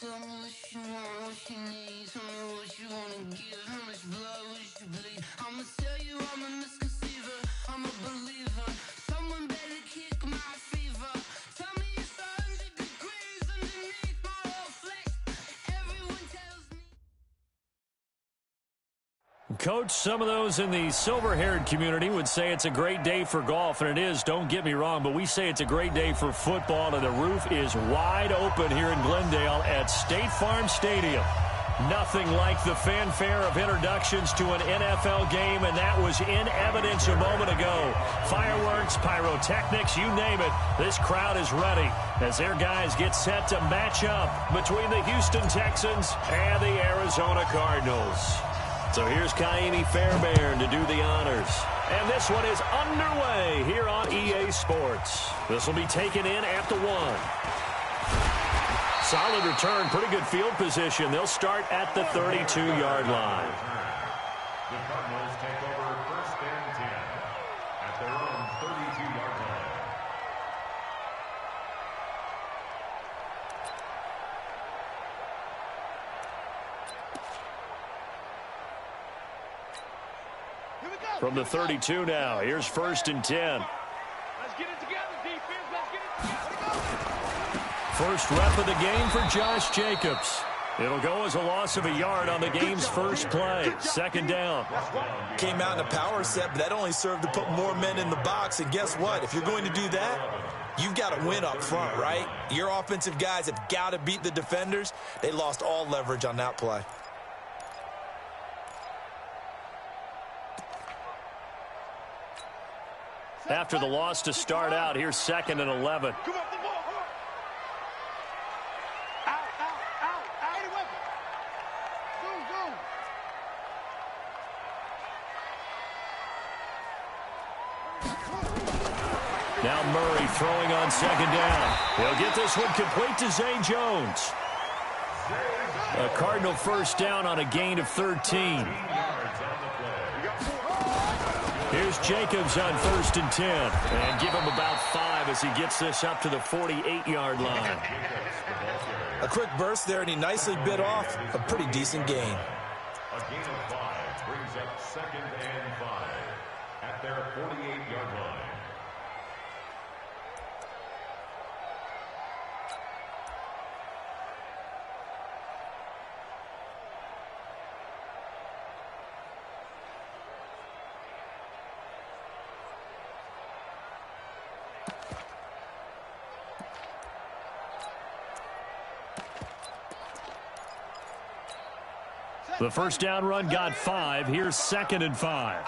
Tell me what you want, what you need. Tell me what you wanna give. How much blood would you bleed? I'ma tell you I'm a misconceiver. I'm a believer. Someone better kick my fever. Tell me it's 100 degrees underneath my whole flesh. Everyone tells me. Coach, some of those in the silver-haired community would say it's a great day for golf, and it is, don't get me wrong, but we say it's a great day for football, and the roof is wide open here in Glendale at State Farm Stadium. Nothing like the fanfare of introductions to an NFL game, and that was in evidence a moment ago. Fireworks, pyrotechnics, you name it, this crowd is ready as their guys get set to match up between the Houston Texans and the Arizona Cardinals. So here's Kaimi Fairbairn to do the honors. And this one is underway here on EA Sports. This will be taken in at the 1. Solid return, pretty good field position. They'll start at the 32-yard line. The Cardinals take over 1st and 10 at their own 32-yard line. From the 32 now, here's 1st and 10. Let's get it together, defense. Let's get it together. First rep of the game for Josh Jacobs. It'll go as a loss of a yard on the game's first play. 2nd down. Came out in a power set, but that only served to put more men in the box. And guess what? If you're going to do that, you've got to win up front, right? Your offensive guys have got to beat the defenders. They lost all leverage on that play. After the loss to start out, here's 2nd and 11. Come on, the ball. Out. Any weapon. Zoom. Now Murray throwing on 2nd down. He'll get this one complete to Zay Jones. A Cardinal first down on a gain of 13. Here's Jacobs on 1st and 10. And give him about 5 as he gets this up to the 48-yard line. A quick burst there, and he nicely bit off a pretty decent gain. A gain of 5 brings up 2nd and 5 at their 48-yard line. The first down run got 5. Here's 2nd and 5.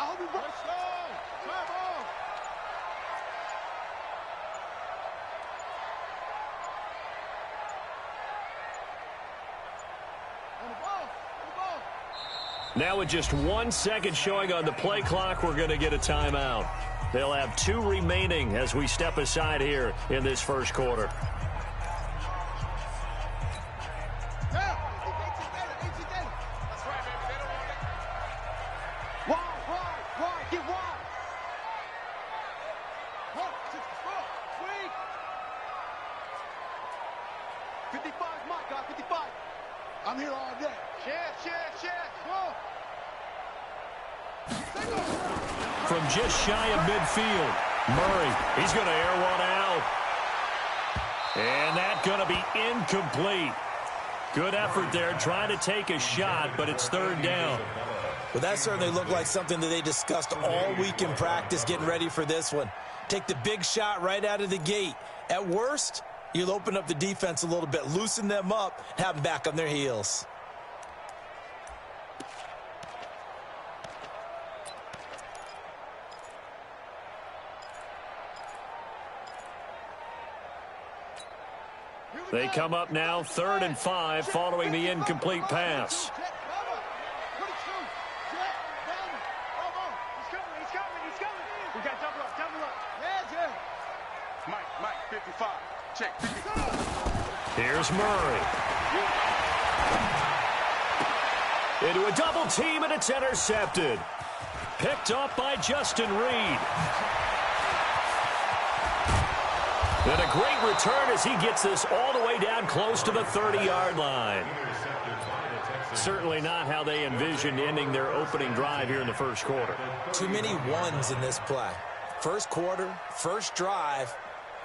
Now with just 1 second showing on the play clock, we're going to get a timeout. They'll have 2 remaining as we step aside here in this first quarter. I'm here all day. Check. Whoa. From just shy of midfield, Murray, he's going to air one out. And that's going to be incomplete. Good effort there, trying to take a shot, but it's 3rd down. Well, that certainly looked like something that they discussed all week in practice getting ready for this one. Take the big shot right out of the gate. At worst, you'll open up the defense a little bit, loosen them up, have them back on their heels. Here we They come up now 3rd and 5 following the incomplete pass. Mike, 55. Check. Here's Murray. Into a double team, and it's intercepted. Picked up by Justin Reed. And a great return as he gets this all the way down close to the 30-yard line. Certainly not how they envisioned ending their opening drive here in the first quarter. Too many ones in this play. First quarter, first drive,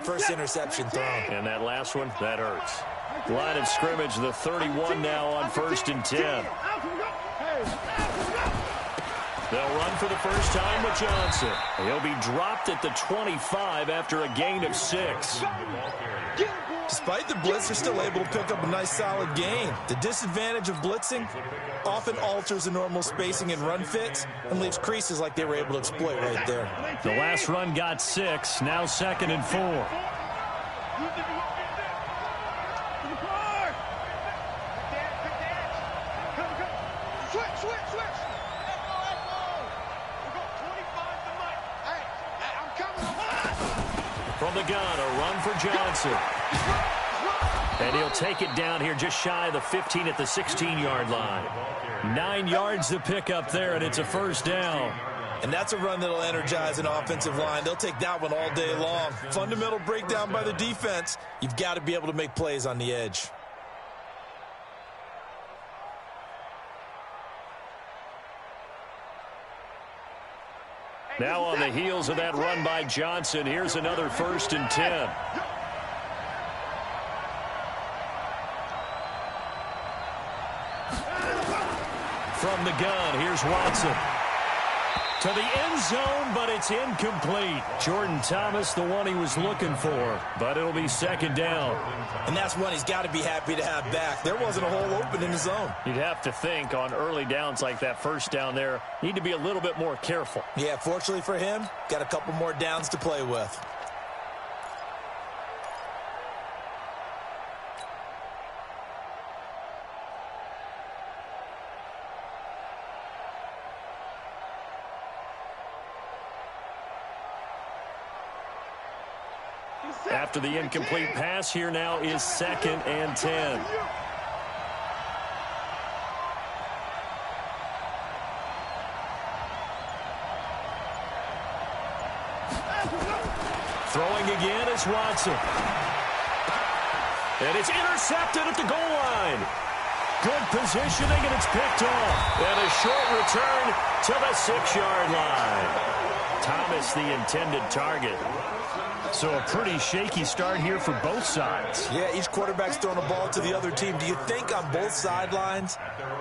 first interception thrown. And that last one, that hurts. Line of scrimmage, the 31 now on 1st and 10. They'll run for the first time with Johnson. He'll be dropped at the 25 after a gain of 6. Despite the blitz, they're still able to pick up a nice solid gain. The disadvantage of blitzing often alters the normal spacing and run fits and leaves creases like they were able to exploit right there. The last run got 6, now 2nd and 4. From the gun, a run for Johnson. And he'll take it down here just shy of the 15 at the 16-yard line. 9 yards to pick up there, and it's a first down. And that's a run that'll energize an offensive line. They'll take that one all day long. Fundamental breakdown by the defense. You've got to be able to make plays on the edge. Now on the heels of that run by Johnson, here's another 1st and 10. From the gun, here's Watson. To the end zone, but it's incomplete. Jordan Thomas, the one he was looking for, but it'll be 2nd down. And that's one he's got to be happy to have back. There wasn't a hole open in the zone. You'd have to think on early downs like that first down there, need to be a little bit more careful. Yeah, fortunately for him, got a couple more downs to play with. After the incomplete pass, here now is 2nd and 10. Throwing again is Watson. And it's intercepted at the goal line. Good positioning, and it's picked off. And a short return to the 6-yard line. Thomas, the intended target. So a pretty shaky start here for both sides. Yeah, each quarterback's throwing a ball to the other team. Do you think on both sidelines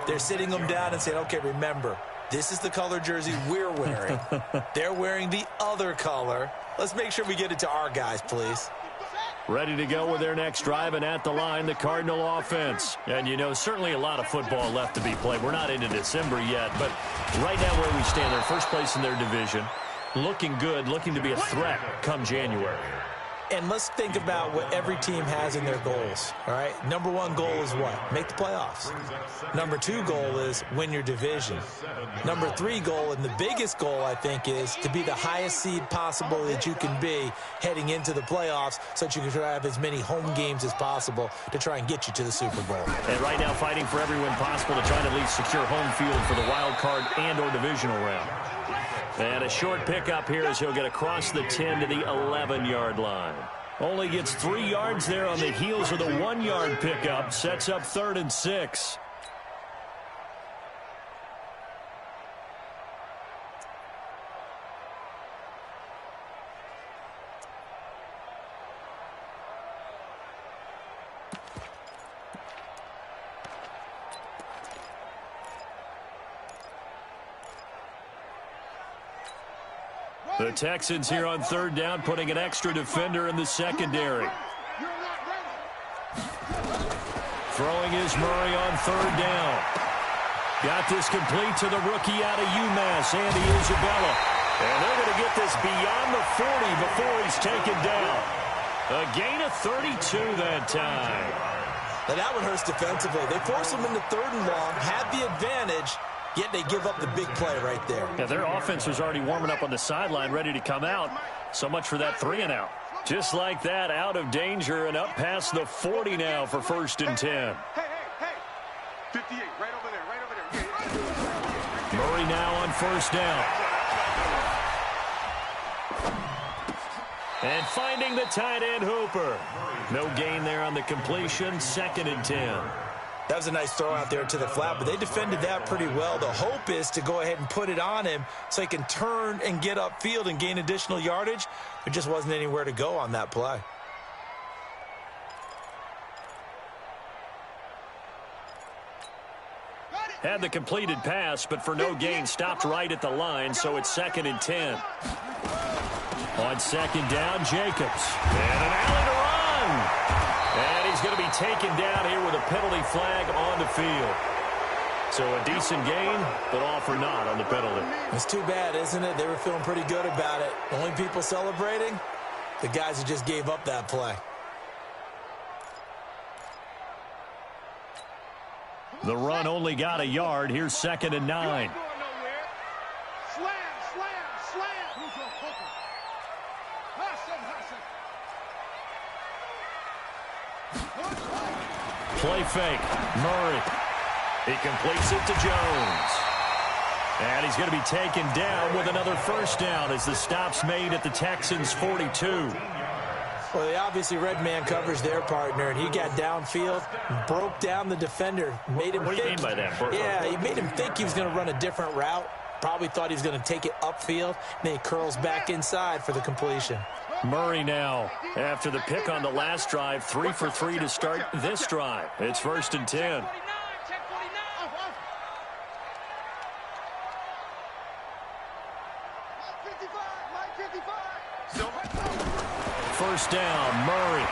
they're sitting them down and saying, okay, remember, this is the color jersey we're wearing. They're wearing the other color. Let's make sure we get it to our guys, please. Ready to go with their next drive, and at the line, the Cardinal offense. And, you know, certainly a lot of football left to be played. We're not into December yet, but right now where we stand, they're first place in their division. Looking good, looking to be a threat come January. And let's think about what every team has in their goals, all right? Number 1 goal is what? Make the playoffs. Number 2 goal is win your division. Number 3 goal, and the biggest goal, I think, is to be the highest seed possible that you can be heading into the playoffs so that you can have as many home games as possible to try and get you to the Super Bowl. And right now fighting for every win possible to try to at least secure home field for the wild card and or divisional round. And a short pickup here as he'll get across the 10 to the 11-yard line. Only gets 3 yards there on the heels of the 1-yard pickup. Sets up 3rd and 6. The Texans here on 3rd down, putting an extra defender in the secondary. Throwing is Murray on 3rd down. Got this complete to the rookie out of UMass, Andy Isabella. And they're going to get this beyond the 40 before he's taken down. A gain of 32 that time. Now that one hurts defensively. They force them into 3rd and long, had the advantage, yet they give up the big play right there. Yeah, their offense was already warming up on the sideline, ready to come out. So much for that 3-and-out. Just like that, out of danger and up past the 40 now for 1st and 10. Hey. 58, right over there. Murray now on 1st down. And finding the tight end Hooper. No gain there on the completion, 2nd and 10. That was a nice throw out there to the flat, but they defended that pretty well. The hope is to go ahead and put it on him so he can turn and get upfield and gain additional yardage. There just wasn't anywhere to go on that play. Had the completed pass, but for no gain, stopped right at the line, so it's 2nd and 10. On 2nd down, Jacobs. And an alley to run. And he's going to be taken down here with a penalty flag on the field. So a decent gain, but all for naught on the penalty. It's too bad, isn't it? They were feeling pretty good about it. The only people celebrating, the guys who just gave up that play. The run only got a yard. Here's 2nd and 9. Slam. Play fake. Murray. He completes it to Jones. And he's going to be taken down with another 1st down as the stop's made at the Texans' 42. Well, they obviously read man coverage their partner, and he got downfield, broke down the defender, made him What do you think. mean by that? Yeah, he made him think he was going to run a different route. Probably thought he was going to take it upfield, and then he curls back inside for the completion. Murray now, after the pick on the last drive, 3 for 3 to start this drive. It's 1st and 10. First down, Murray.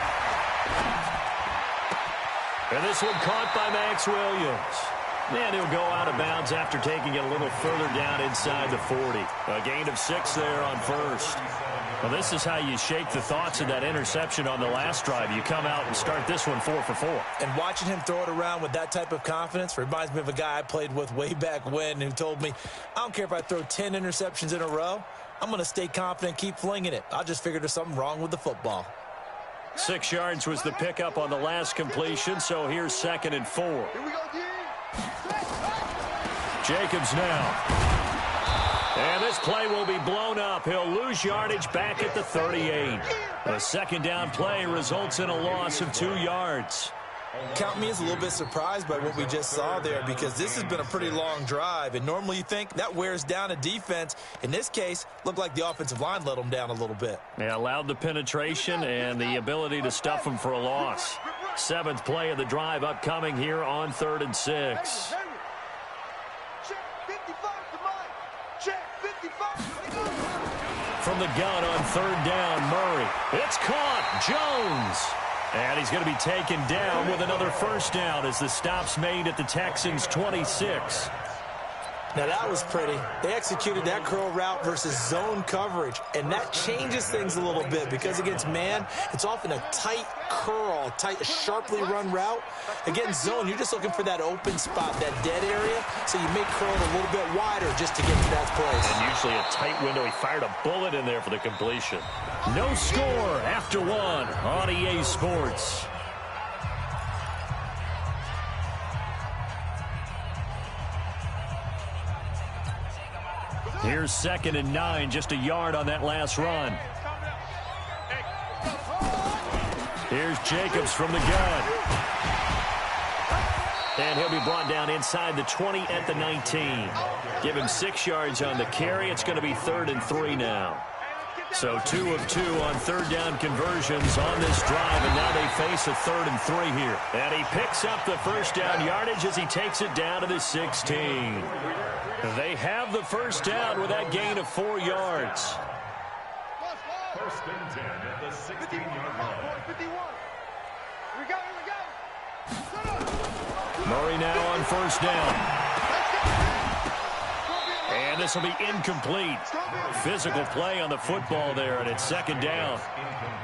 And this one caught by Max Williams. And he'll go out of bounds after taking it a little further down inside the 40. A gain of 6 there on 1st. Well, this is how you shake the thoughts of that interception on the last drive. You come out and start this one 4 for 4. And watching him throw it around with that type of confidence reminds me of a guy I played with way back when who told me, I don't care if I throw 10 interceptions in a row. I'm going to stay confident, keep flinging it. I just figured there's something wrong with the football. 6 yards was the pickup on the last completion, so here's 2nd and 4. Here we go, D. Jacobs now. And this play will be blown up. He'll lose yardage back at the 38. The 2nd down play results in a loss of 2 yards. Count me as a little bit surprised by what we just saw there, because this has been a pretty long drive, and normally you think that wears down a defense. In this case, looked like the offensive line let them down a little bit. They allowed the penetration and the ability to stuff them for a loss. 7th play of the drive upcoming here on 3rd and 6. Check 55 to Mike. Check 55. From the gun on 3rd down, Murray. It's caught. Jones. And he's going to be taken down with another 1st down as the stop's made at the Texans' 26. Now that was pretty. They executed that curl route versus zone coverage, and that changes things a little bit because against man, it's often a tight curl, tight, sharply run route. Against zone, you're just looking for that open spot, that dead area, so you make curl a little bit wider just to get to that place. And usually a tight window. He fired a bullet in there for the completion. No score after 1 on EA Sports. Here's 2nd and 9, just a yard on that last run. Here's Jacobs from the gun. And he'll be brought down inside the 20 at the 19. Give him 6 yards on the carry. It's going to be 3rd and 3 now. So 2 of 2 on 3rd down conversions on this drive, and now they face a 3rd and 3 here. And he picks up the 1st down yardage as he takes it down to the 16. They have the 1st down with that gain of 4 yards. 1st and 10 at the 16-yard line. 51. Here we go. Murray now on 1st down. And this will be incomplete. Physical play on the football there, and it's 2nd down.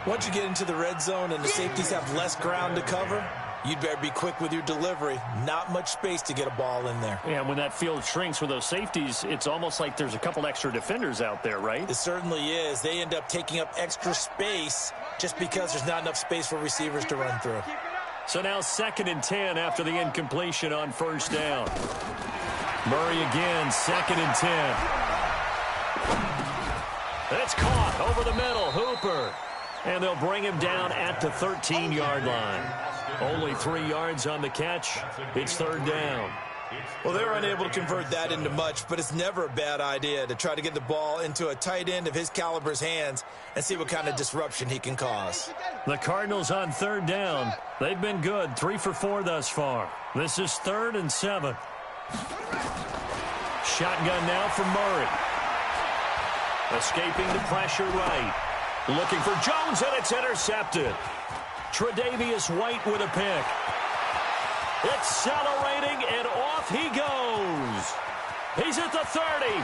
Once you get into the red zone and the safeties have less ground to cover, you'd better be quick with your delivery. Not much space to get a ball in there. Yeah, when that field shrinks with those safeties, it's almost like there's a couple extra defenders out there, right? It certainly is. They end up taking up extra space just because there's not enough space for receivers to run through. So now 2nd and 10 after the incompletion on 1st down. Murray again, 2nd and 10. It's caught over the middle. Hooper. And they'll bring him down at the 13-yard line. Only 3 yards on the catch. It's 3rd down. Well, they're unable to convert that into much, but it's never a bad idea to try to get the ball into a tight end of his caliber's hands and see what kind of disruption he can cause. The Cardinals on 3rd down. They've been good, 3 for 4 thus far. This is 3rd and 7. Shotgun now for Murray. Escaping the pressure right. Looking for Jones, and it's intercepted. Tre'Davious White with a pick. Accelerating, and off he goes. He's at the 30,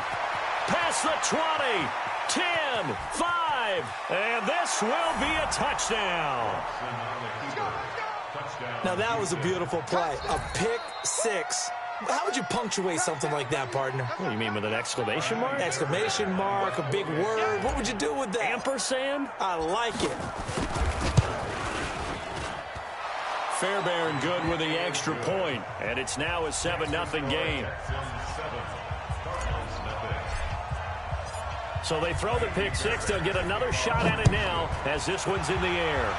past the 20, 10, 5, and this will be a touchdown. Now that was a beautiful play, a pick 6. How would you punctuate something like that, partner? What do you mean, with an exclamation mark? Exclamation mark, a big word. What would you do with that? Ampersand? I like it. Fairbairn good with the extra point, and it's now a 7-0 game. So they throw the pick 6. They'll get another shot at it now as this one's in the air.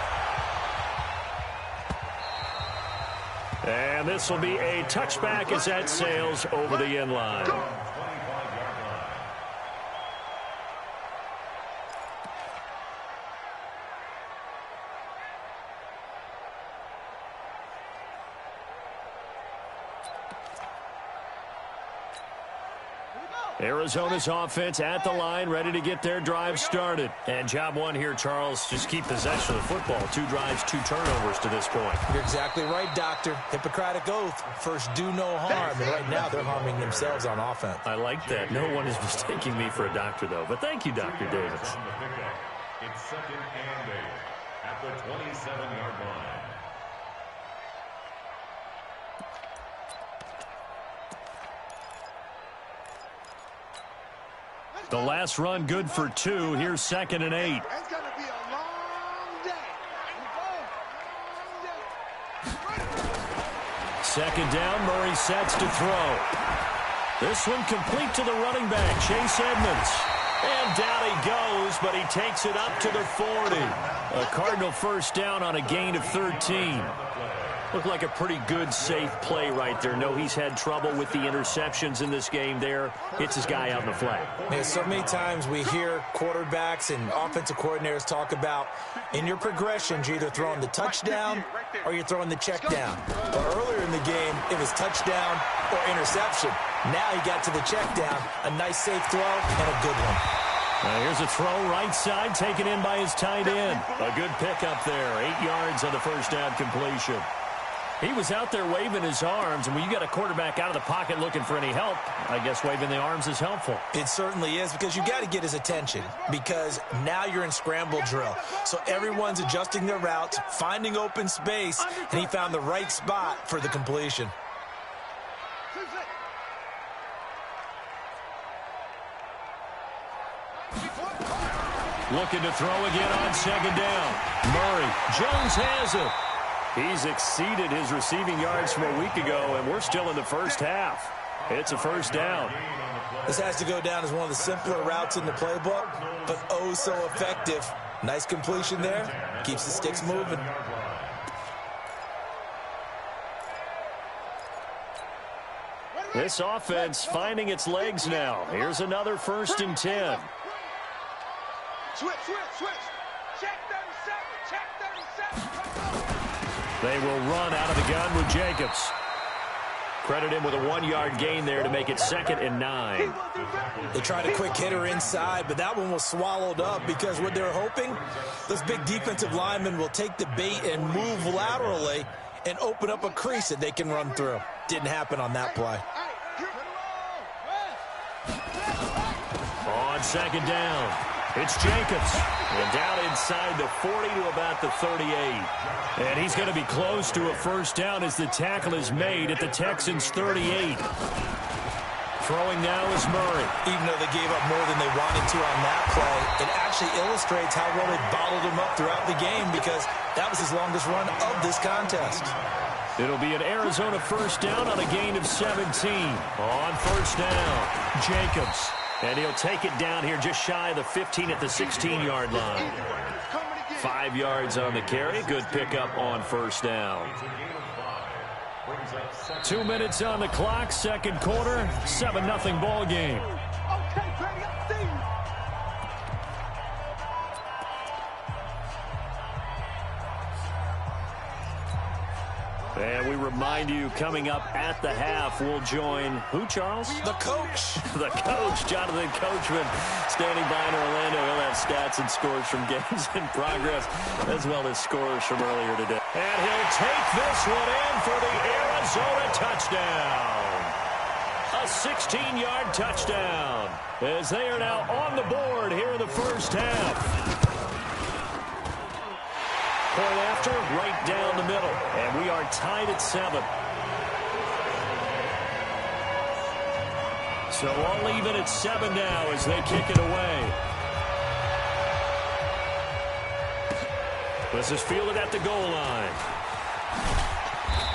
And this will be a touchback as that sails over the end line. Arizona's offense at the line, ready to get their drive started. And job one here, Charles, just keep possession of the football. 2 drives, 2 turnovers to this point. You're exactly right, Doctor. Hippocratic oath. First, do no harm. And right now, they're harming themselves on offense. I like that. No one is mistaking me for a doctor, though. But thank you, Dr. Davis. It's 2nd and 8 at the 27-yard line. The last run good for 2. Here's 2nd and 8. It's going to be a long day. 2nd down, Murray sets to throw. This one complete to the running back, Chase Edmonds. And down he goes, but he takes it up to the 40. A Cardinal 1st down on a gain of 13. Looked like a pretty good, safe play right there. No, he's had trouble with the interceptions in this game there. Hits his guy out in the flat. Man, so many times we hear quarterbacks and offensive coordinators talk about in your progressions, you're either throwing the touchdown or you're throwing the check down. But earlier in the game, it was touchdown or interception. Now he got to the check down, a nice safe throw and a good one. Now here's a throw right side, taken in by his tight end. A good pickup there, 8 yards on the 1st down completion. He was out there waving his arms, and when you got a quarterback out of the pocket looking for any help, I guess waving the arms is helpful. It certainly is, because you got to get his attention, because now you're in scramble drill. So everyone's adjusting their routes, finding open space, and he found the right spot for the completion. Looking to throw again on 2nd down. Murray, Jones has it. He's exceeded his receiving yards from a week ago, and we're still in the 1st half. It's a 1st down. This has to go down as one of the simpler routes in the playbook, but oh so effective. Nice completion there. Keeps the sticks moving. This offense finding its legs now. Here's another 1st and 10. Switch. Check 37. They will run out of the gun with Jacobs. Credit him with a 1-yard gain there to make it 2nd and 9. They tried a quick hitter inside, but that one was swallowed up because what they're hoping, those big defensive linemen will take the bait and move laterally and open up a crease that they can run through. Didn't happen on that play. On 2nd down, It's Jacobs. And down inside the 40 to about the 38. And he's going to be close to a first down as the tackle is made at the Texans' 38. Throwing now is Murray. Even though they gave up more than they wanted to on that play, it actually illustrates how well they bottled him up throughout the game because that was his longest run of this contest. It'll be an Arizona first down on a gain of 17. On first down, Jacobs. And he'll take it down here just shy of the 15 at the 16-yard line. 5 yards on the carry. Good pickup on first down. 2 minutes on the clock, second quarter, 7-0 ball game. And we remind you, coming up at the half, we'll join who, Charles? The coach. The coach, Jonathan Coachman, standing by in Orlando. He'll have stats and scores from games in progress, as well as scores from earlier today. And he'll take this one in for the Arizona touchdown. A 16-yard touchdown, as they are now on the board here in the first half. Point after, right down the middle. And we are tied at 7. So all even at 7 now as they kick it away. This is fielded at the goal line.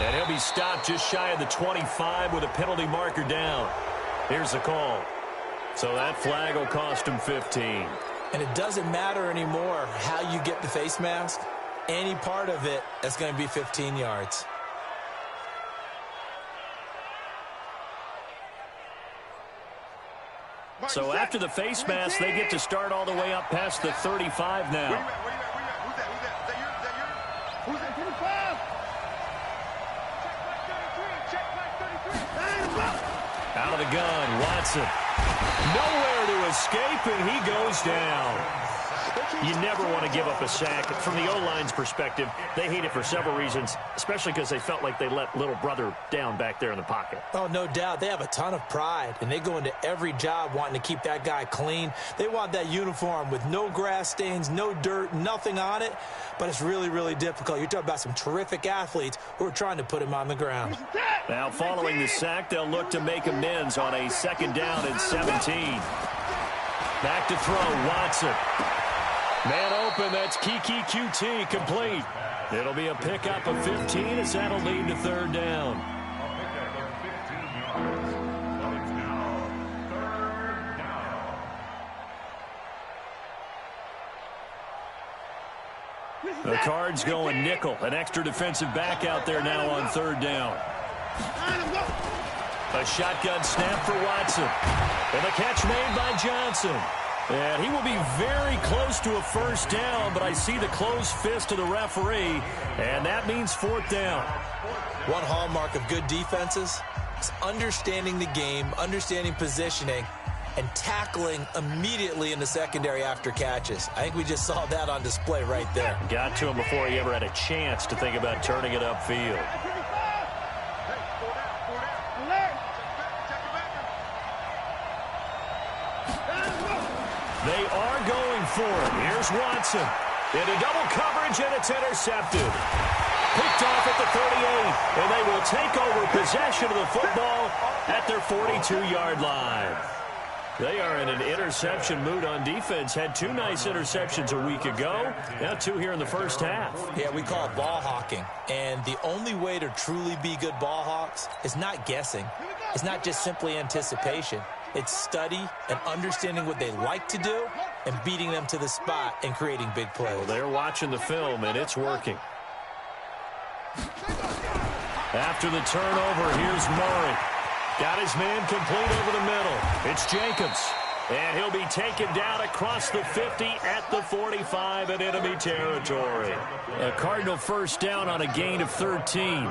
And he'll be stopped just shy of the 25 with a penalty marker down. Here's the call. So that flag will cost him 15. And it doesn't matter anymore how you get the face mask. Any part of it is going to be 15 yards. So after the face mask, they get to start all the way up past the 35 now. Who's that? 25? Check 33. Out of the gun, Watson. Nowhere to escape, and he goes down. You never want to give up a sack. From the O-line's perspective, they hate it for several reasons, especially because they felt like they let little brother down back there in the pocket. Oh, no doubt. They have a ton of pride, and they go into every job wanting to keep that guy clean. They want that uniform with no grass stains, no dirt, nothing on it, but it's really, really difficult. You're talking about some terrific athletes who are trying to put him on the ground. Now, following the sack, they'll look to make amends on a second down and 17. Back to throw, Watson. Man open, that's Kiki QT, complete. It'll be a pickup of 15 as that'll lead to third down. A pickup of 15 yards. So it's now third down. The Cards going nickel. An extra defensive back out there now on third down. A shotgun snap for Watson. And the catch made by Johnson. And he will be very close to a first down, but I see the closed fist of the referee, and that means fourth down. One hallmark of good defenses is understanding the game, understanding positioning, and tackling immediately in the secondary after catches. I think we just saw that on display right there. Got to him before he ever had a chance to think about turning it upfield. They are going for it. Here's Watson. Into double coverage, and it's intercepted. Picked off at the 38, and they will take over possession of the football at their 42-yard line. They are in an interception mood on defense. Had 2 nice interceptions a week ago. Now 2 here in the first half. Yeah, we call it ball hawking. And the only way to truly be good ball hawks is not guessing. It's not just simply anticipation. It's study and understanding what they like to do and beating them to the spot and creating big plays. Well, they're watching the film, and it's working. After the turnover, here's Murray. Got his man complete over the middle. It's Jacobs. And he'll be taken down across the 50 at the 45 in enemy territory. A Cardinal first down on a gain of 13.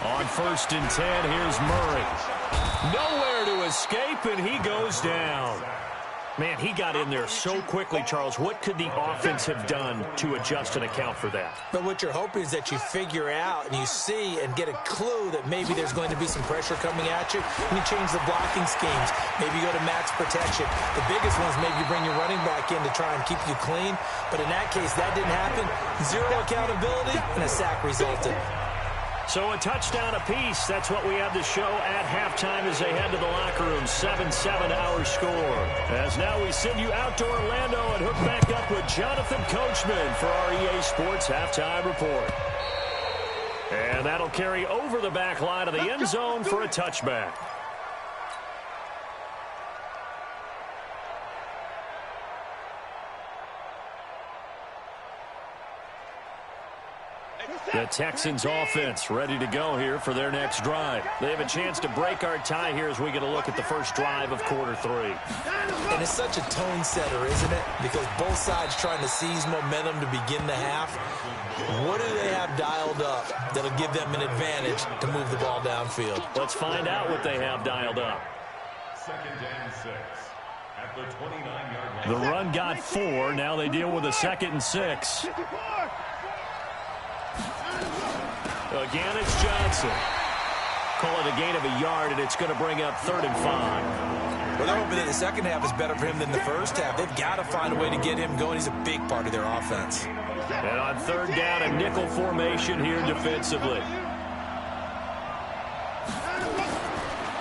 On 1st and 10, here's Murray. Nowhere to escape, and he goes down. Man, he got in there so quickly, Charles. What could the offense have done to adjust and account for that? But what you're hoping is that you figure out and you see and get a clue that maybe there's going to be some pressure coming at you, and you change the blocking schemes. Maybe you go to max protection. The biggest one is maybe you bring your running back in to try and keep you clean. But in that case, that didn't happen. Zero accountability, and a sack resulted. So a touchdown apiece. That's what we have to show at halftime as they head to the locker room. 7-7 our score. As now we send you out to Orlando and hook back up with Jonathan Coachman for our EA Sports Halftime Report. And that'll carry over the back line of the end zone for a touchback. The Texans offense ready to go here for their next drive. They have a chance to break our tie here as we get a look at the first drive of quarter 3. And it's such a tone setter, isn't it? Because both sides trying to seize momentum to begin the half. What do they have dialed up that'll give them an advantage to move the ball downfield? Let's find out what they have dialed up. 2nd and 6 at the 29-yard line. The run got 4. Now they deal with a 2nd and 6. Again, it's Johnson. Call it a gain of a yard, and it's going to bring up 3rd and 5. Well, they're hoping that the second half is better for him than the first half. They've got to find a way to get him going. He's a big part of their offense. And on 3rd down, a nickel formation here defensively.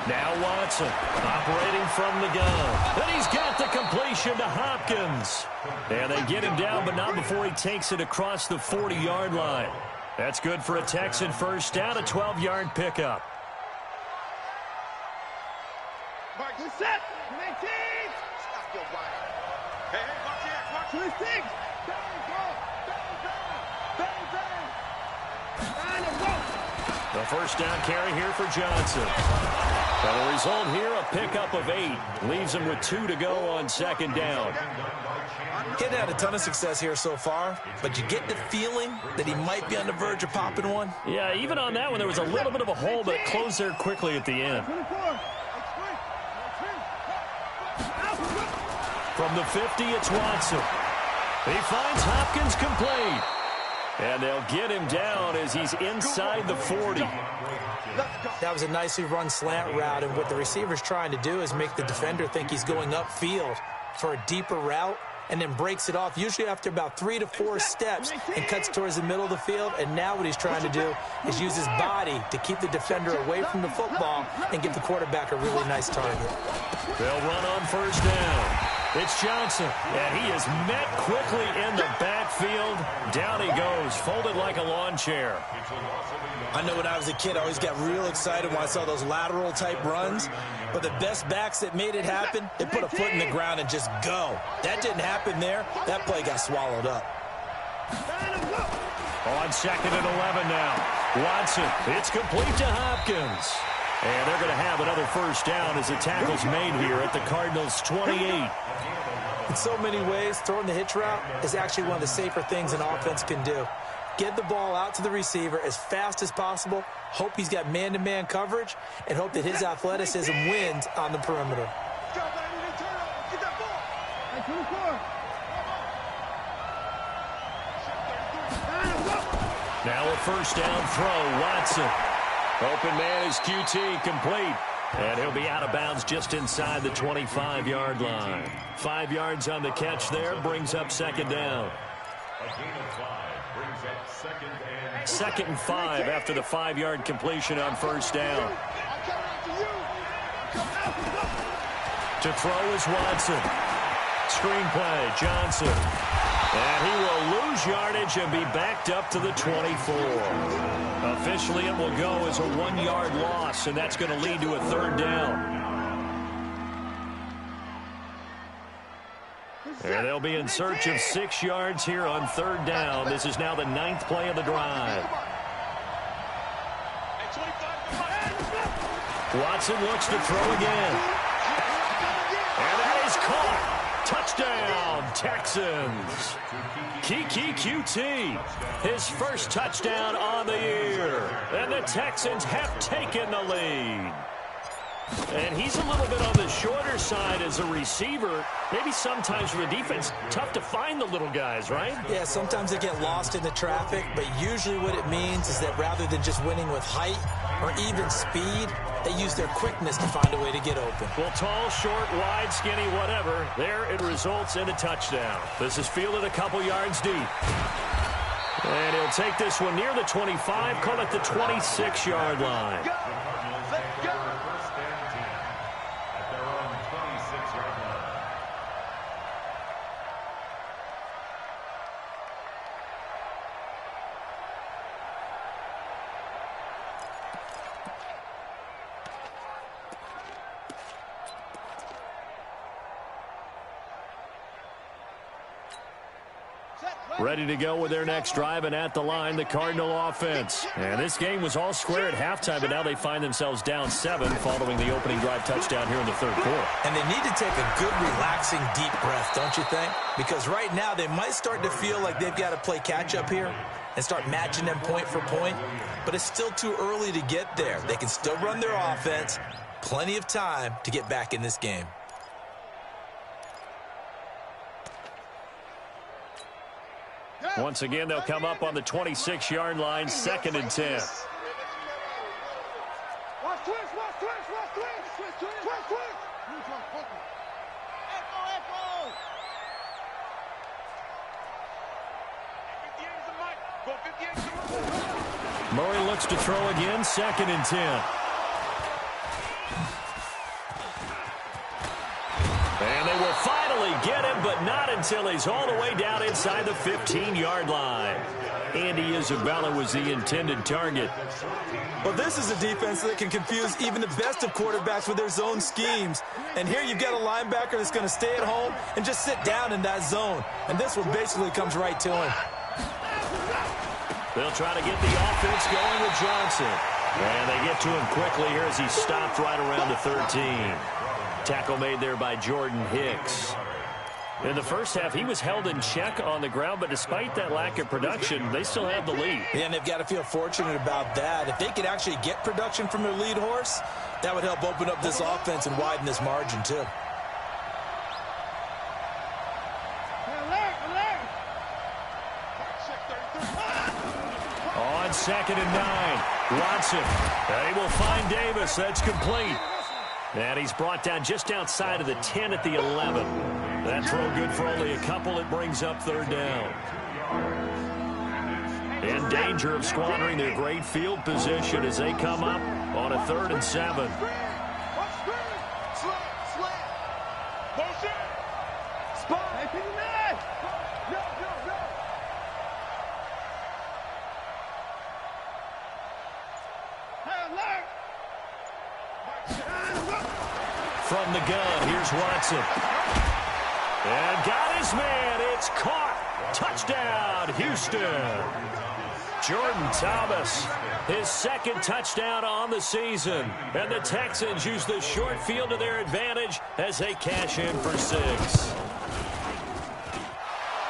Now Watson operating from the gun. And he's got the completion to Hopkins. And they get him down, but not before he takes it across the 40-yard line. That's good for a Texan first down, a 12-yard pickup. Mark, you set. 19. Stop your body. Hey, watch it. Watch 26. The first down carry here for Johnson. And the result here, a pickup of 8. Leaves him with 2 to go on 2nd down. He hadn't had a ton of success here so far, but you get the feeling that he might be on the verge of popping one. Yeah, even on that one, there was a little bit of a hole, but it closed there quickly at the end. From the 50, it's Watson. He finds Hopkins complete. And they'll get him down as he's inside the 40. That was a nicely run slant route, and what the receiver's trying to do is make the defender think he's going upfield for a deeper route, and then breaks it off, usually after about 3 to 4 steps, and cuts towards the middle of the field. And now what he's trying to do is use his body to keep the defender away from the football and give the quarterback a really nice target. They'll run on 1st down. It's Johnson, and he is met quickly in the backfield. Down he goes, folded like a lawn chair. I know when I was a kid, I always got real excited when I saw those lateral-type runs. But the best backs that made it happen, they put a foot in the ground and just go. That didn't happen there. That play got swallowed up. On 2nd and 11 now. Watson, it's complete to Hopkins. And they're going to have another first down as the tackle's made here at the Cardinals' 28. In so many ways, throwing the hitch route is actually one of the safer things an offense can do. Get the ball out to the receiver as fast as possible, hope he's got man-to-man coverage, and hope that his athleticism wins on the perimeter. Now a first down throw, Watson. Open man is QT, complete. And he'll be out of bounds just inside the 25-yard line. 5 yards on the catch there, brings up 2nd down. A gain of 5 brings up 2nd and 5 after the 5-yard completion on 1st down. To throw is Watson. Screenplay, Johnson. And he will lose yardage and be backed up to the 24. Officially, it will go as a 1-yard loss, and that's going to lead to a 3rd down. And they'll be in search of 6 yards here on 3rd down. This is now the 9th play of the drive. Watson looks to throw again. And that is caught. Touchdown, Texans. Kiki QT, his first touchdown on the year. And the Texans have taken the lead. And he's a little bit on the shorter side as a receiver. Maybe sometimes for the defense, tough to find the little guys, right? Yeah, sometimes they get lost in the traffic, but usually what it means is that rather than just winning with height or even speed, they use their quickness to find a way to get open. Well, tall, short, wide, skinny, whatever, there it results in a touchdown. This is fielded a couple yards deep. And he'll take this one near the 25, call it the 26-yard line. Ready to go with their next drive, and at the line, the Cardinal offense. And this game was all square at halftime, but now they find themselves down 7 following the opening drive touchdown here in the third quarter. And they need to take a good, relaxing, deep breath, don't you think? Because right now they might start to feel like they've got to play catch-up here and start matching them point for point, but it's still too early to get there. They can still run their offense. Plenty of time to get back in this game. Once again, they'll come up on the 26-yard line, 2nd and 10. Murray looks to throw again, 2nd and 10. And they will finally get him, but not until he's all the way down inside the 15-yard line. Andy Isabella was the intended target. Well, this is a defense that can confuse even the best of quarterbacks with their zone schemes. And here you've got a linebacker that's going to stay at home and just sit down in that zone. And this one basically comes right to him. They'll try to get the offense going with Johnson. And they get to him quickly here as he stopped right around the 13. Tackle made there by Jordan Hicks. In the first half, he was held in check on the ground, but despite that lack of production, they still have the lead. Yeah, and they've got to feel fortunate about that. If they could actually get production from their lead horse, that would help open up this offense and widen this margin, too. On 2nd and 9, Watson. They will find Davis. That's complete. And he's brought down just outside of the 10 at the 11. That throw good for only a couple. It brings up 3rd down. In danger of squandering their great field position as they come up on a 3rd and 7. From the gun, here's Watson. And got his man. It's caught. Touchdown, Houston. Jordan Thomas, his 2nd touchdown on the season. And the Texans use the short field to their advantage as they cash in for 6.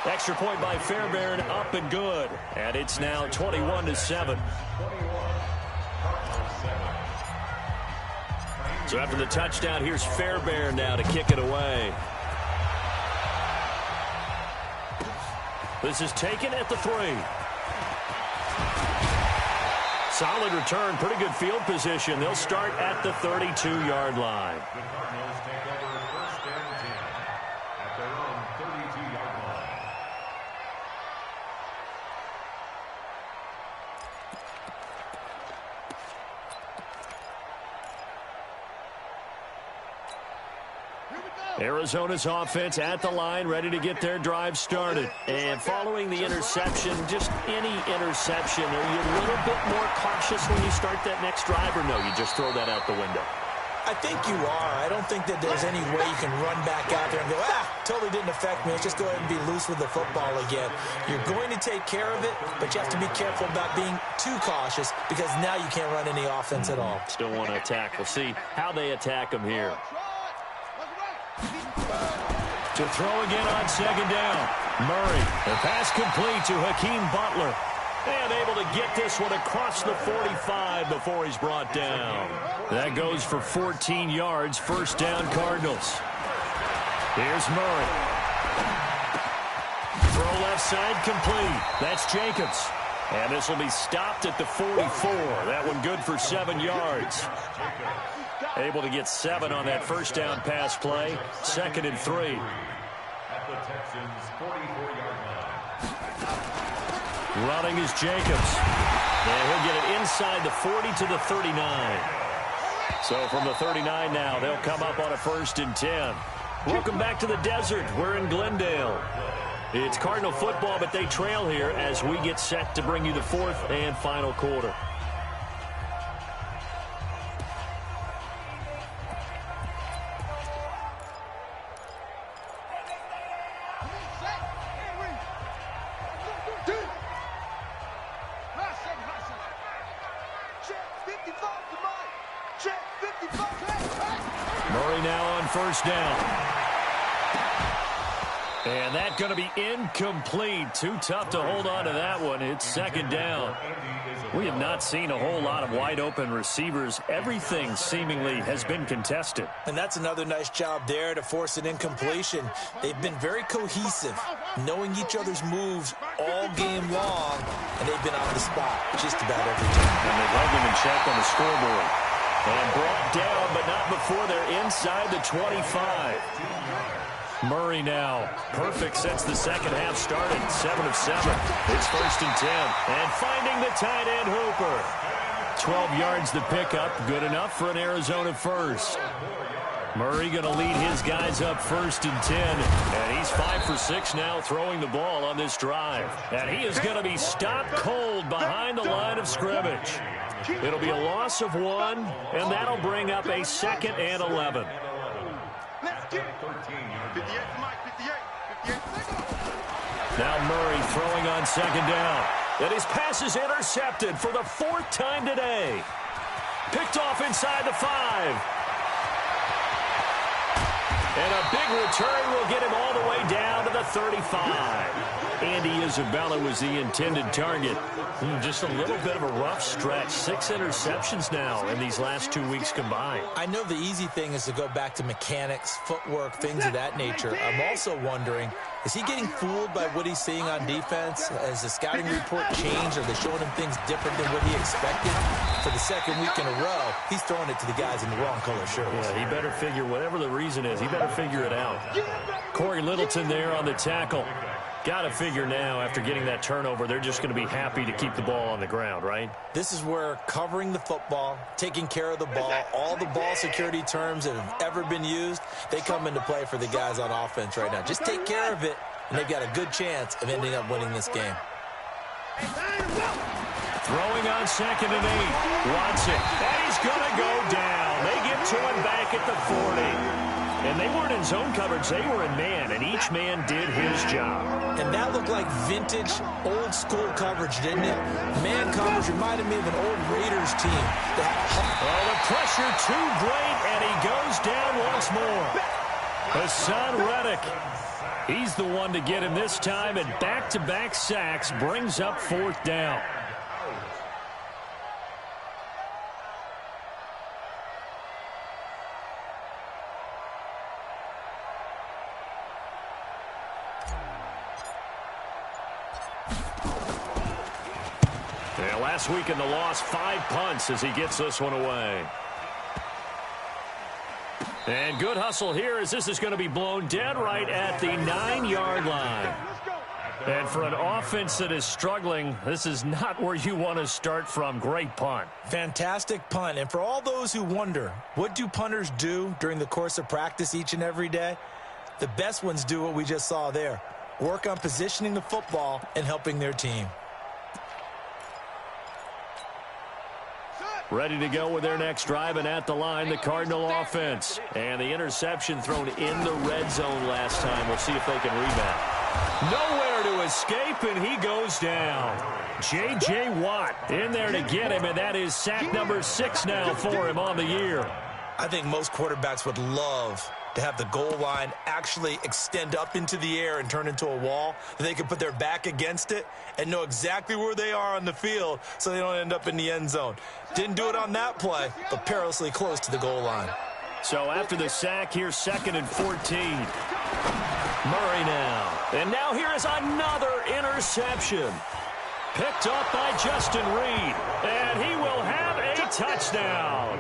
Extra point by Fairbairn, up and good. And it's now 21-7. So after the touchdown, here's Fairbairn now to kick it away. This is taken at the 3. Solid return, pretty good field position. They'll start at the 32-yard line. The Cardinals take over 1st and 10 at their own 32-yard line. Arizona's offense at the line, ready to get their drive started. And following the interception, just any interception, are you a little bit more cautious when you start that next drive, or no, you just throw that out the window? I think you are. I don't think that there's any way you can run back out there and go, totally didn't affect me. Let's just go ahead and be loose with the football again. You're going to take care of it, but you have to be careful about being too cautious because now you can't run any offense at all. Still want to attack. We'll see how they attack them here. To throw again on 2nd down. Murray, the pass complete to Hakeem Butler. And able to get this one across the 45 before he's brought down. That goes for 14 yards. First down, Cardinals. Here's Murray. Throw left side complete. That's Jacobs. And this will be stopped at the 44. That one good for 7 yards. Able to get 7 on that first down pass play. 2nd and 3. At the Texans' 44-yard line. Running is Jacobs. And he'll get it inside the 40 to the 39. So from the 39 now, they'll come up on a 1st and 10. Welcome back to the desert. We're in Glendale. It's Cardinal football, but they trail here as we get set to bring you the 4th and final quarter. Murray now on first down. And that's going to be incomplete. Too tough to hold on to that one. It's 2nd down. We have not seen a whole lot of wide-open receivers. Everything seemingly has been contested. And that's another nice job there to force an incompletion. They've been very cohesive, knowing each other's moves all game long, and they've been on the spot just about every time. And they've held them in check on the scoreboard. And brought down, but not before they're inside the 25. Murray now. Perfect since the second half started. 7 of 7. It's 1st and 10. And finding the tight end Hooper. 12 yards the pickup. Good enough for an Arizona first. Murray going to lead his guys up 1st and 10. And he's 5 for 6 now throwing the ball on this drive. And he is going to be stopped cold behind the line of scrimmage. It'll be a loss of 1, and that'll bring up a 2nd and 11. Now Murray throwing on 2nd down. And his pass is intercepted for the 4th time today. Picked off inside the 5. And a big return will get him all the way down to the 35. Andy Isabella was the intended target. Just a little bit of a rough stretch. 6 interceptions now in these last 2 weeks combined. I know the easy thing is to go back to mechanics, footwork, things of that nature. I'm also wondering, is he getting fooled by what he's seeing on defense? Has the scouting report changed? Are they showing him things different than what he expected? For the 2nd week in a row, he's throwing it to the guys in the wrong color shirts. Yeah, he better figure, whatever the reason is, he better figure it out. Corey Littleton there on the tackle. Got to figure now, after getting that turnover, they're just going to be happy to keep the ball on the ground, right? This is where covering the football, taking care of the ball, all the ball security terms that have ever been used, they come into play for the guys on offense right now. Just take care of it, and they've got a good chance of ending up winning this game. Throwing on 2nd and 8. Watson. And he's going to go down. They get to him back at the 40. And they weren't in zone coverage. They were in man, and each man did his job. And that looked like vintage, old-school coverage, didn't it? Man coverage reminded me of an old Raiders team. Oh, the pressure too great, and he goes down once more. Hassan Reddick. He's the one to get him this time, and back-to-back sacks brings up 4th down. Last week in the loss, 5 punts as he gets this one away. And good hustle here as this is going to be blown dead right at the 9-yard line. And for an offense that is struggling, this is not where you want to start from. Great punt. Fantastic punt. And for all those who wonder, what do punters do during the course of practice each and every day? The best ones do what we just saw there. Work on positioning the football and helping their team. Ready to go with their next drive, and at the line, the Cardinal offense. And the interception thrown in the red zone last time. We'll see if they can rebound. Nowhere to escape, and he goes down. J.J. Watt in there to get him, and that is sack number 6 now for him on the year. I think most quarterbacks would love to have the goal line actually extend up into the air and turn into a wall. They can put their back against it and know exactly where they are on the field so they don't end up in the end zone. Didn't do it on that play, but perilously close to the goal line. So after the sack, here's 2nd and 14. Murray now. And now here is another interception. Picked up by Justin Reed. And he will have a touchdown.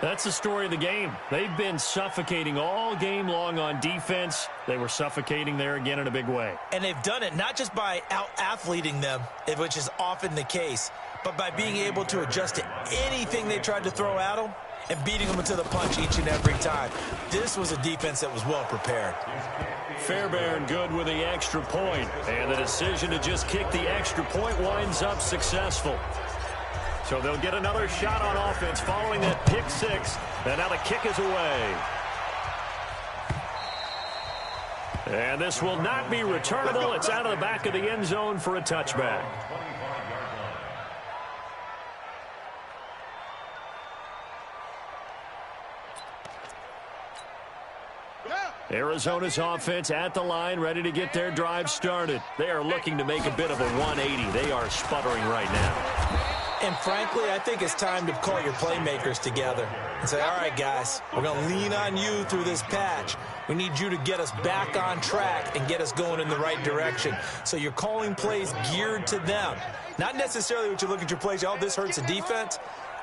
That's the story of the game. They've been suffocating all game long on defense. They were suffocating there again in a big way. And they've done it not just by out-athleting them, which is often the case, but by being able to adjust to anything they tried to throw at them and beating them to the punch each and every time. This was a defense that was well prepared. Fairbairn good with the extra point, and the decision to just kick the extra point winds up successful. So they'll get another shot on offense following that pick six, and now the kick is away. And this will not be returnable. It's out of the back of the end zone for a touchback. Arizona's offense at the line, ready to get their drive started. They are looking to make a bit of a 180. They are sputtering right now. And frankly, I think it's time to call your playmakers together and say, all right, guys, we're going to lean on you through this patch. We need you to get us back on track and get us going in the right direction. So you're calling plays geared to them. Not necessarily what you look at your plays, oh, this hurts the defense.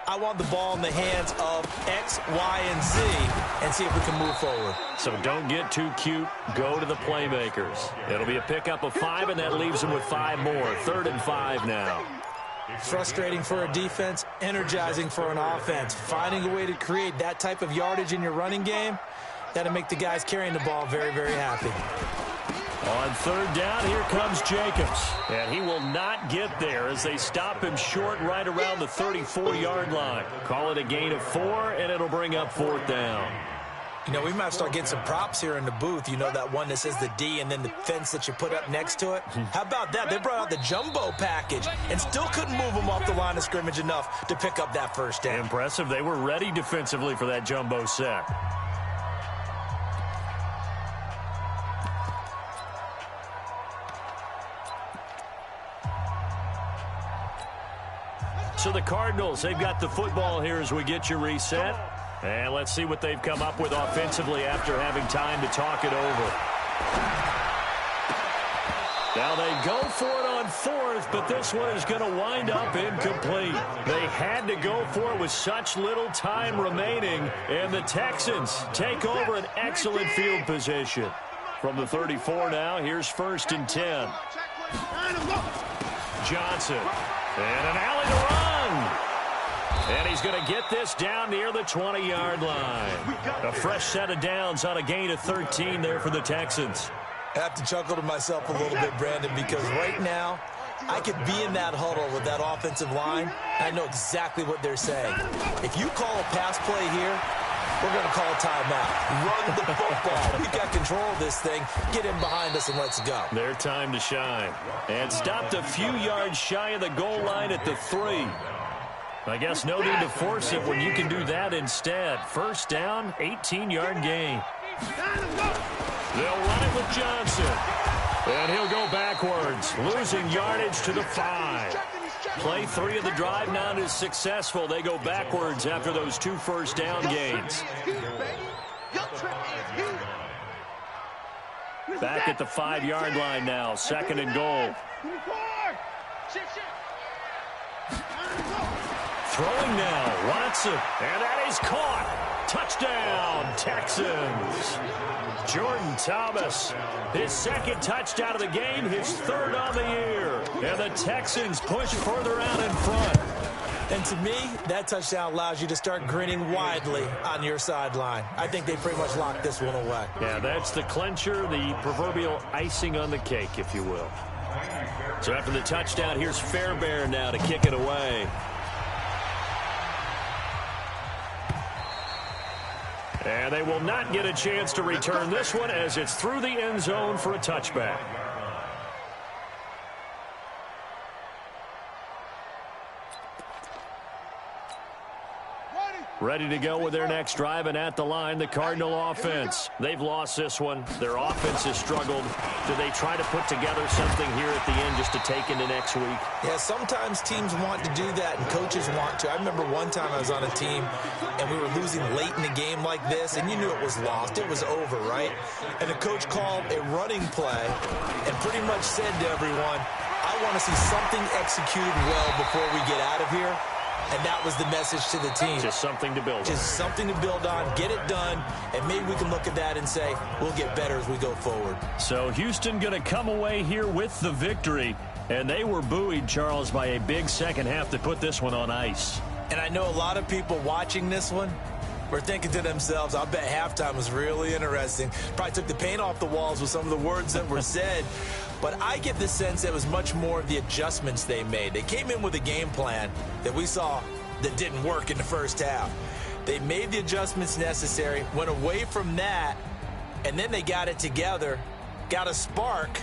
I want the ball in the hands of X, Y, and Z and see if we can move forward. So don't get too cute. Go to the playmakers. It'll be a pickup of 5, and that leaves them with 5 more. 3rd and 5 now. Frustrating for a defense, energizing for an offense. Finding a way to create that type of yardage in your running game, that'll make the guys carrying the ball very, very happy. On 3rd down, here comes Jacobs. And he will not get there as they stop him short right around the 34-yard line. Call it a gain of 4, and it'll bring up 4th down. You know, we might start getting some props here in the booth. You know, that one that says the D and then the fence that you put up next to it? How about that? They brought out the jumbo package and still couldn't move them off the line of scrimmage enough to pick up that first down. Impressive. They were ready defensively for that jumbo set. So the Cardinals, they've got the football here as we get you reset. And let's see what they've come up with offensively after having time to talk it over. Now they go for it on 4th, but this one is going to wind up incomplete. They had to go for it with such little time remaining, and the Texans take over an excellent field position. From the 34 now, here's 1st and 10. Johnson, and an alley to run. And he's going to get this down near the 20-yard line. A fresh set of downs on a gain of 13 there for the Texans. I have to chuckle to myself a little bit, Brandon, because right now I could be in that huddle with that offensive line. I know exactly what they're saying. If you call a pass play here, we're going to call a timeout. Run the football. We've got control of this thing. Get in behind us and let's go. Their time to shine. And stopped a few yards shy of the goal line at the 3. I guess no need to force it when you can do that instead. 1st down, 18-yard gain. They'll run it with Johnson. And he'll go backwards, losing yardage to the 5. Play 3 of the drive not as successful. They go backwards after those 2 first down gains. Back at the 5-yard line now, 2nd and goal. Throwing now, Watson, and that is caught. Touchdown, Texans. Jordan Thomas, his 2nd touchdown of the game, his 3rd on the year. And the Texans push further out in front. And to me, that touchdown allows you to start grinning widely on your sideline. I think they pretty much locked this one away. Yeah, that's the clincher, the proverbial icing on the cake, if you will. So after the touchdown, here's Fairbairn now to kick it away. And they will not get a chance to return this one as it's through the end zone for a touchback. Ready to go with their next drive, and at the line, the Cardinal offense. They've lost this one. Their offense has struggled. Do they try to put together something here at the end just to take into next week? Yeah, sometimes teams want to do that, and coaches want to. I remember one time I was on a team, and we were losing late in a game like this, and you knew it was lost. It was over, right? And the coach called a running play and pretty much said to everyone, I want to see something executed well before we get out of here. And that was the message to the team. Just something to build on. Just something to build on, get it done, and maybe we can look at that and say, we'll get better as we go forward. So Houston going to come away here with the victory. And they were buoyed, Charles, by a big second half to put this one on ice. And I know a lot of people watching this one were thinking to themselves, I bet halftime was really interesting. Probably took the paint off the walls with some of the words that were said. But I get the sense it was much more of the adjustments they made. They came in with a game plan that we saw that didn't work in the first half. They made the adjustments necessary, went away from that, and then they got it together, got a spark,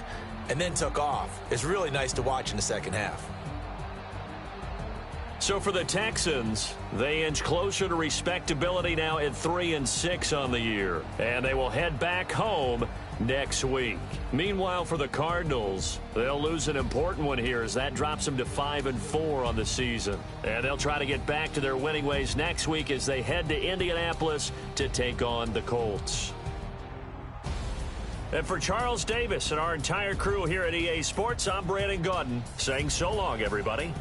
and then took off. It's really nice to watch in the second half. So for the Texans, they inch closer to respectability now at 3-6 on the year. And they will head back home next week. Meanwhile, for the Cardinals, they'll lose an important one here as that drops them to 5-4 on the season. And they'll try to get back to their winning ways next week as they head to Indianapolis to take on the Colts. And for Charles Davis and our entire crew here at EA Sports, I'm Brandon Gaudin saying so long, everybody.